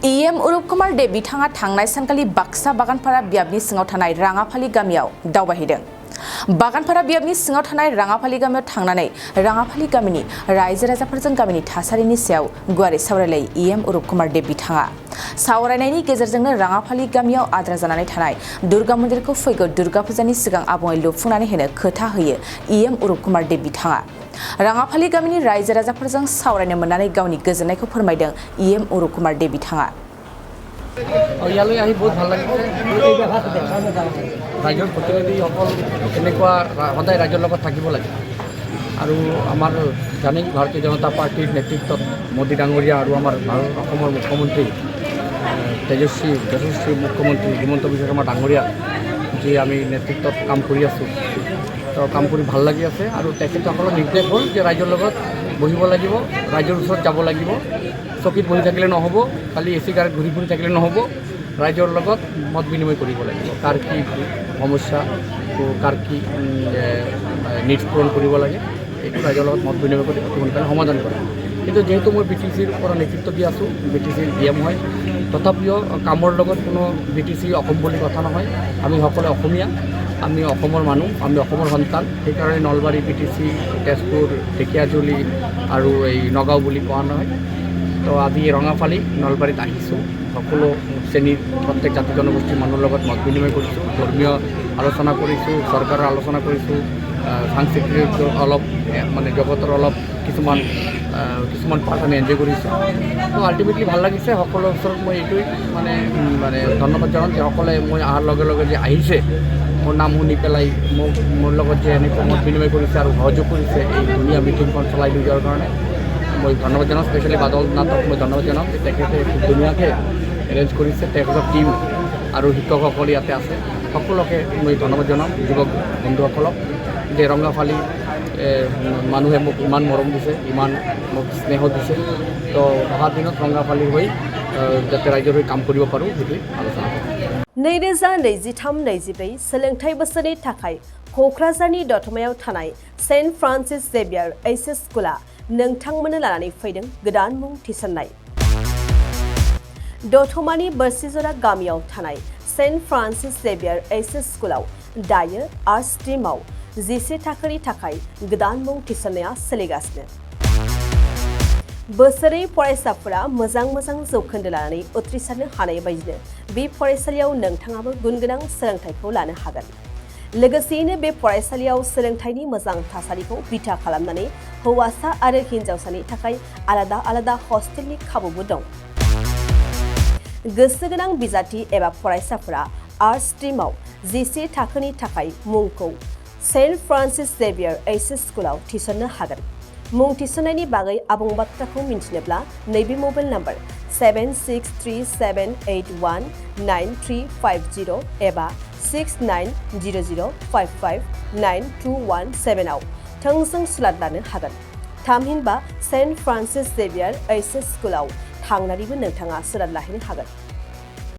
EM Urup Kumar de Bitanga Tangnai Sankali Baksa Baganpara Biabni Singaw Thanai Rangapali Gamiyaw दावबायहैदों बागानफारा बियाबनि सिङाव थानाय राङाफालि गामियाव थांनानै राङाफालि गामिनि रायजो राजाफोरजों गामिनि थासारिनि सायाव गुवारै सावरायलाय EM उरुप कुमार दे बिथाङा सावरायनायनि गेजेरजोंनो राङाफालि गामियाव आद्रा जानानै थानाय दुर्गा मन्दिरखौ फैगौ दुर्गा फुजानि सिगां आबुङै लुफुंनानै होनो खोथा होयो EM उरुप कुमार दे बिथाङा राङाफालि गामिनि रायजो राजाफोरजों सावरायनो मोननानै गावनि गोजोननायखौ फोरमायदों EM उरुप कुमार दे बिथाङा ইয়ালৈ আহি বহুত ভাল লাগিছে ৰাজ্যৰ প্ৰতিনিধিসকল এনেকুৱা সদায় ৰাজ্যৰ লগত থাকিব লাগে আৰু আমাৰ জানেই ভাৰতীয় জনতা পাৰ্টিৰ নেতৃত্বত মোদী ডাঙৰীয়া আৰু আমাৰ অসমৰ মুখ্যমন্ত্ৰী তেজস্বী মুখ্যমন্ত্ৰী হিমন্ত বিশ্ব শৰ্মা ডাঙৰীয়া যি আমি নেতৃত্বত কাম কৰি আছোঁ তো কাম কৰি ভাল লাগি আছে আৰু তেখেতসকলৰ নিৰ্দেশ হ'ল যে ৰাজ্যৰ লগত বহিব লাগিব ৰাজ্যৰ ওচৰত যাব লাগিব চকীত বহি থাকিলে নহ'ব খালি এচি গাড়ীত ঘূৰি ফুৰি থাকিলে নহ'ব ৰাজ্যৰ লগত মত বিনিময় কৰিব লাগিব কাৰ কি সমস্যা কাৰ কি নিডছ পূৰণ কৰিব লাগে এইটো ৰাজ্যৰ লগত মত বিনিময় কৰি অতি সোনকালে সমাধান কৰে কিন্তু যেহেতু মই BTCৰ পৰা নেতৃত্ব দি আছোঁ BTCৰ DM হয় তথাপিও কামৰ লগত কোনো BTC অসম বুলি কথা নহয় আমি সকলোৱে অসমীয়া আমি অসমৰ মানুহ আমি অসমৰ সন্তান সেইকাৰণে নলবাৰী BTC তেজপুৰ ঢেকীয়াজুলি আৰু এই নগাঁও বুলি কোৱা নহয় তো আজি ৰঙাফালি নলবাৰীত আহিছোঁ সকলো শ্ৰেণীৰ প্ৰত্যেক জাতি জনগোষ্ঠীৰ মানুহৰ লগত মত বিনিময় কৰিছোঁ ধৰ্মীয় আলোচনা কৰিছোঁ চৰকাৰৰ আলোচনা কৰিছোঁ সাংস্কৃতিক অলপ মানে জগতৰ অলপ কিছুমান পাৰ্ট আমি এনজয় কৰিছোঁ তো আল্টিমেটলি ভাল লাগিছে সকলোৰ ওচৰত মই এইটোৱেই মানে ধন্যবাদ জনাম যে সকলোৱে মই অহাৰ লগে লগে যে আহিছে মোৰ নাম শুনি পেলাই মোৰ লগত যে এনেকৈ মত বিনিময় কৰিছে আৰু সহযোগ কৰিছে এই ধুনীয়া মিটিংখন চলাই লৈ যোৱাৰ কাৰণে মই ধন্যবাদ জনাম স্পেচিয়েলি বাদল নাথক মই ধন্যবাদ জনাম যে তেখেতে খুব ধুনীয়াকৈ এৰেঞ্জ কৰিছে তেখেতৰ টীম আৰু শিক্ষকসকল ইয়াতে আছে সকলোকে মই ধন্যবাদ জনাম যুৱক বন্ধুসকলক যে ৰঙাফালি মানুহে মোক ইমান মৰম দিছে ইমান মোক স্নেহ দিছে তো অহা দিনত ৰঙাফালিৰ হৈ যাতে ৰাইজৰ হৈ কাম কৰিব পাৰোঁ সেইটোৱে আলোচনা কৰিম 2023-24 सोलोंथाइ बोसोरनि थाखाय क'क्राझारनि दतमायाव थानाय सेन्ट फ्रान्सिस जेभियार HS स्कुला नोंथांमोननो लानानै फैदों गोदान मुं थिसननाय दतमानि बोरसिजरा गामियाव थानाय सेन्ट फ्रान्सिस जेभियार HS स्कुलाव दायो आर्ट्स स्ट्रीमाव 11 थाखोनि थाखाय गोदान मुं थिसननाया सोलिगासिनो बोसोरै फरायसाफोरा मोजां जौखोन्दो लानानै उथ्रिसारनो हानाय बायदिनो बे फरायसालियाव नोंथाङाबो गुनगोनां सोलोंथाइखौ लानो हागोन लोगोसेयैनो बे फरायसालियाव सोलोंथाइनि मोजां थासारिखौ बिथा खालामनानै हौवासा आरो हिन्जावसानि थाखाय आलादा हस्टेलनि खाबुबो दं गोसो गोनां बिजाथि एबा फरायसाफोरा आर्ट्स स्ट्रीमाव 11 थाखोनि थाखाय मुंखौ सेन्ट फ्रान्सिस जेभियार HS स्कुलाव थिसननो हागोन मुं थिसननायनि बागै आबुं बाथ्राखौ मिन्थिनोब्ला नैबे मबाइल नाम्बार 7637819350 एबा 6900559217 आव थोंजों सुलाद लानो हागोन थामहिनबा सेन्ट फ्रान्सिस जेभियार HS स्कुलाव थांनानैबो नोंथाङा सुलाद लाहैनो हागोन